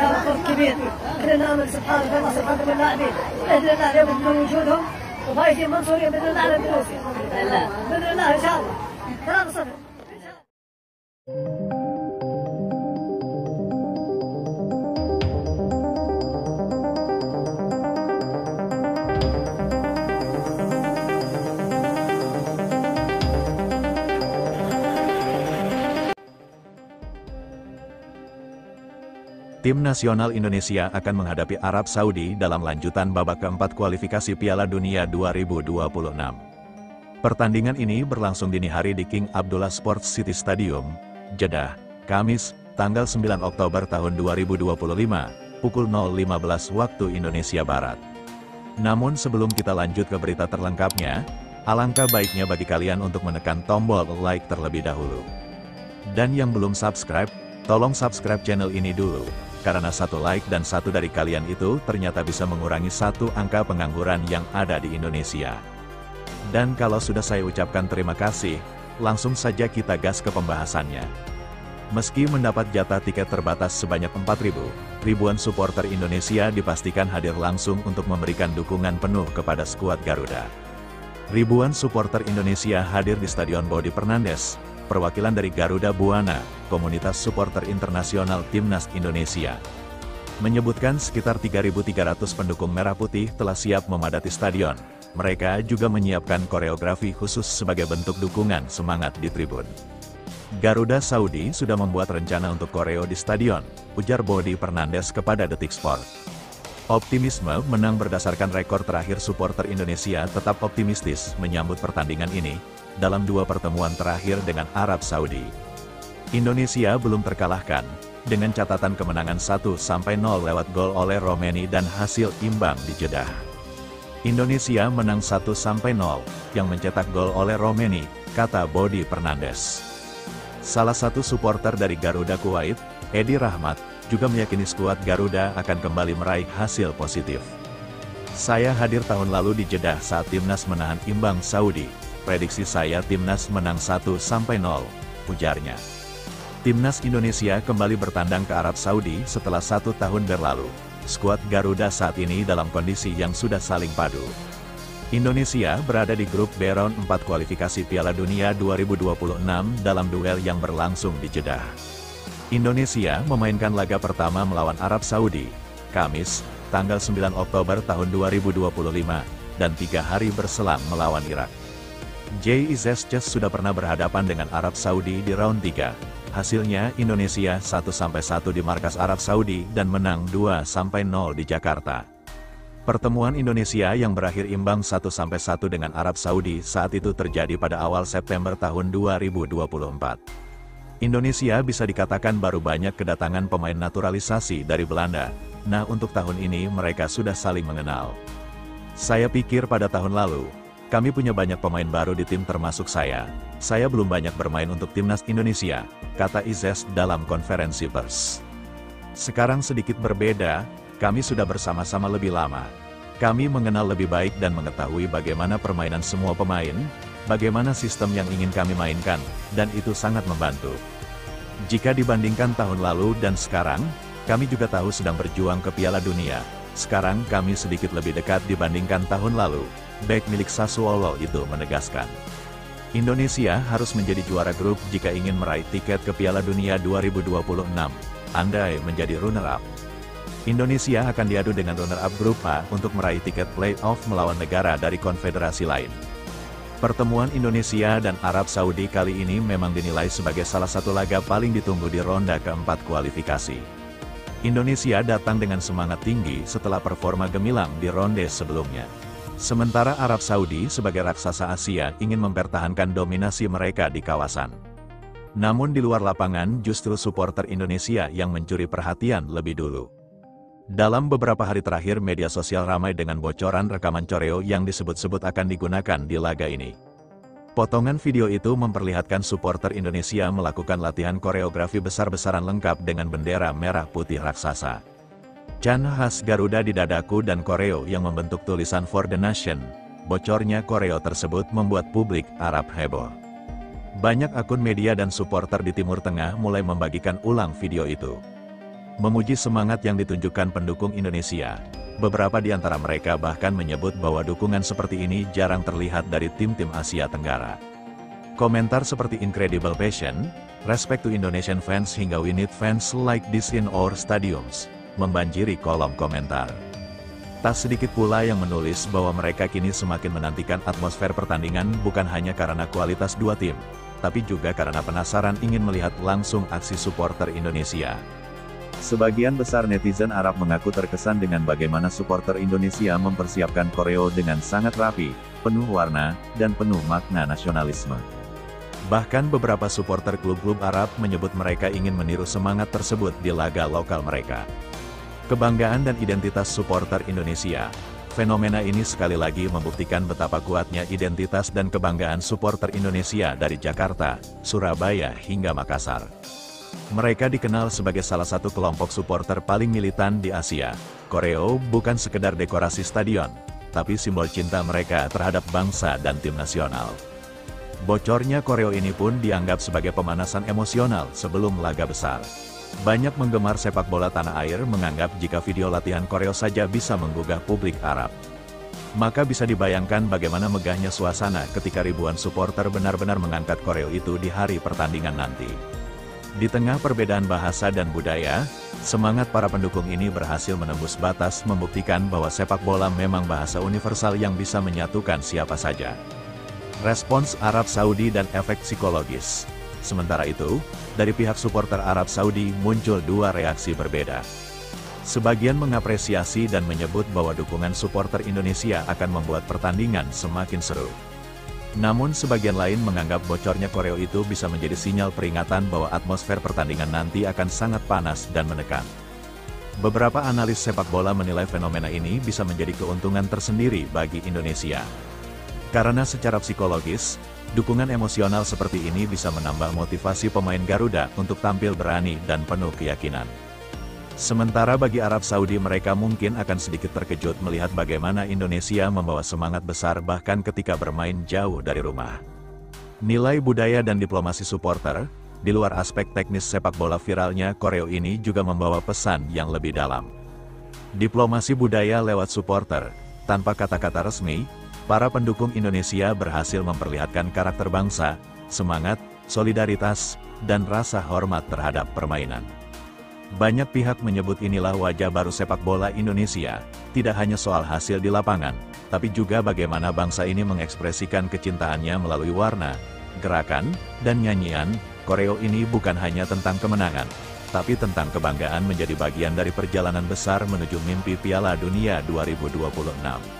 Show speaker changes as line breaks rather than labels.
شان فوز كبير. كلنا نامل سبحانه الله سبحانه باللاعبين. باذن الله اليوم يكون وجودهم وفايزين منصورين باذن الله على الدروسي. باذن الله ان شاء الله 3-0.
Tim nasional Indonesia akan menghadapi Arab Saudi dalam lanjutan babak keempat kualifikasi Piala Dunia 2026. Pertandingan ini berlangsung dini hari di King Abdullah Sports City Stadium, Jeddah, Kamis, tanggal 9 Oktober tahun 2025, pukul 0.15 waktu Indonesia Barat. Namun sebelum kita lanjut ke berita terlengkapnya, alangkah baiknya bagi kalian untuk menekan tombol like terlebih dahulu. Dan yang belum subscribe, tolong subscribe channel ini dulu. Karena satu like dan satu dari kalian itu ternyata bisa mengurangi satu angka pengangguran yang ada di Indonesia. Dan kalau sudah saya ucapkan terima kasih, langsung saja kita gas ke pembahasannya. Meski mendapat jatah tiket terbatas sebanyak 4.000, ribuan supporter Indonesia dipastikan hadir langsung untuk memberikan dukungan penuh kepada skuad Garuda. Ribuan supporter Indonesia hadir di Stadion Bodi Fernandes, perwakilan dari Garuda Buana, komunitas supporter internasional Timnas Indonesia. Menyebutkan sekitar 3.300 pendukung Merah Putih telah siap memadati stadion. Mereka juga menyiapkan koreografi khusus sebagai bentuk dukungan semangat di tribun. Garuda Saudi sudah membuat rencana untuk koreo di stadion, ujar Bodi Fernandes kepada Detik Sport. Optimisme menang berdasarkan rekor terakhir supporter Indonesia tetap optimistis menyambut pertandingan ini, dalam dua pertemuan terakhir dengan Arab Saudi. Indonesia belum terkalahkan, dengan catatan kemenangan 1-0 lewat gol oleh Romeni dan hasil imbang di Jeddah. Indonesia menang 1-0, yang mencetak gol oleh Romeni, kata Bodi Fernandes. Salah satu supporter dari Garuda Kuwait, Edi Rahmat, juga meyakini skuad Garuda akan kembali meraih hasil positif. Saya hadir tahun lalu di Jeddah saat Timnas menahan imbang Saudi. Prediksi saya Timnas menang 1-0, ujarnya. Timnas Indonesia kembali bertandang ke Arab Saudi setelah 1 tahun berlalu. Skuad Garuda saat ini dalam kondisi yang sudah saling padu. Indonesia berada di grup B round 4 kualifikasi Piala Dunia 2026 dalam duel yang berlangsung di Jeddah. Indonesia memainkan laga pertama melawan Arab Saudi, Kamis, tanggal 9 Oktober tahun 2025, dan 3 hari berselang melawan Irak. JIZ sudah pernah berhadapan dengan Arab Saudi di round 3. Hasilnya Indonesia 1-1 di markas Arab Saudi dan menang 2-0 di Jakarta. Pertemuan Indonesia yang berakhir imbang 1-1 dengan Arab Saudi saat itu terjadi pada awal September tahun 2024. Indonesia bisa dikatakan baru banyak kedatangan pemain naturalisasi dari Belanda. Nah, untuk tahun ini mereka sudah saling mengenal. Saya pikir pada tahun lalu, kami punya banyak pemain baru di tim termasuk saya. Saya belum banyak bermain untuk Timnas Indonesia, kata Izes dalam konferensi pers. Sekarang sedikit berbeda, kami sudah bersama-sama lebih lama. Kami mengenal lebih baik dan mengetahui bagaimana permainan semua pemain, bagaimana sistem yang ingin kami mainkan, dan itu sangat membantu. Jika dibandingkan tahun lalu dan sekarang, kami juga tahu sedang berjuang ke Piala Dunia. Sekarang kami sedikit lebih dekat dibandingkan tahun lalu, bek milik Sassuolo itu menegaskan. Indonesia harus menjadi juara grup jika ingin meraih tiket ke Piala Dunia 2026, andai menjadi runner-up. Indonesia akan diadu dengan runner-up grup A untuk meraih tiket play-off melawan negara dari konfederasi lain. Pertemuan Indonesia dan Arab Saudi kali ini memang dinilai sebagai salah satu laga paling ditunggu di ronde keempat kualifikasi. Indonesia datang dengan semangat tinggi setelah performa gemilang di ronde sebelumnya. Sementara Arab Saudi sebagai raksasa Asia ingin mempertahankan dominasi mereka di kawasan. Namun di luar lapangan justru supporter Indonesia yang mencuri perhatian lebih dulu. Dalam beberapa hari terakhir media sosial ramai dengan bocoran rekaman koreo yang disebut-sebut akan digunakan di laga ini. Potongan video itu memperlihatkan supporter Indonesia melakukan latihan koreografi besar-besaran lengkap dengan bendera merah putih raksasa. Can khas Garuda di dadaku dan koreo yang membentuk tulisan For the Nation. Bocornya koreo tersebut membuat publik Arab heboh. Banyak akun media dan supporter di Timur Tengah mulai membagikan ulang video itu. Memuji semangat yang ditunjukkan pendukung Indonesia, beberapa di antara mereka bahkan menyebut bahwa dukungan seperti ini jarang terlihat dari tim-tim Asia Tenggara. Komentar seperti incredible passion, respect to Indonesian fans hingga we need fans like this in our stadiums, membanjiri kolom komentar. Tak sedikit pula yang menulis bahwa mereka kini semakin menantikan atmosfer pertandingan bukan hanya karena kualitas dua tim, tapi juga karena penasaran ingin melihat langsung aksi supporter Indonesia. Sebagian besar netizen Arab mengaku terkesan dengan bagaimana supporter Indonesia mempersiapkan koreo dengan sangat rapi, penuh warna, dan penuh makna nasionalisme. Bahkan beberapa supporter klub-klub Arab menyebut mereka ingin meniru semangat tersebut di laga lokal mereka. Kebanggaan dan identitas supporter Indonesia, fenomena ini sekali lagi membuktikan betapa kuatnya identitas dan kebanggaan supporter Indonesia dari Jakarta, Surabaya hingga Makassar. Mereka dikenal sebagai salah satu kelompok supporter paling militan di Asia. Koreo bukan sekedar dekorasi stadion, tapi simbol cinta mereka terhadap bangsa dan tim nasional. Bocornya koreo ini pun dianggap sebagai pemanasan emosional sebelum laga besar. Banyak penggemar sepak bola tanah air menganggap jika video latihan koreo saja bisa menggugah publik Arab. Maka bisa dibayangkan bagaimana megahnya suasana ketika ribuan supporter benar-benar mengangkat koreo itu di hari pertandingan nanti. Di tengah perbedaan bahasa dan budaya, semangat para pendukung ini berhasil menembus batas membuktikan bahwa sepak bola memang bahasa universal yang bisa menyatukan siapa saja. Respons Arab Saudi dan efek psikologis. Sementara itu, dari pihak supporter Arab Saudi muncul dua reaksi berbeda. Sebagian mengapresiasi dan menyebut bahwa dukungan supporter Indonesia akan membuat pertandingan semakin seru. Namun sebagian lain menganggap bocornya koreo itu bisa menjadi sinyal peringatan bahwa atmosfer pertandingan nanti akan sangat panas dan menekan. Beberapa analis sepak bola menilai fenomena ini bisa menjadi keuntungan tersendiri bagi Indonesia. Karena secara psikologis, dukungan emosional seperti ini bisa menambah motivasi pemain Garuda untuk tampil berani dan penuh keyakinan. Sementara bagi Arab Saudi mereka mungkin akan sedikit terkejut melihat bagaimana Indonesia membawa semangat besar bahkan ketika bermain jauh dari rumah. Nilai budaya dan diplomasi supporter, di luar aspek teknis sepak bola viralnya koreo ini juga membawa pesan yang lebih dalam. Diplomasi budaya lewat supporter, tanpa kata-kata resmi, para pendukung Indonesia berhasil memperlihatkan karakter bangsa, semangat, solidaritas, dan rasa hormat terhadap permainan. Banyak pihak menyebut inilah wajah baru sepak bola Indonesia, tidak hanya soal hasil di lapangan, tapi juga bagaimana bangsa ini mengekspresikan kecintaannya melalui warna, gerakan, dan nyanyian. Koreo ini bukan hanya tentang kemenangan, tapi tentang kebanggaan menjadi bagian dari perjalanan besar menuju mimpi Piala Dunia 2026.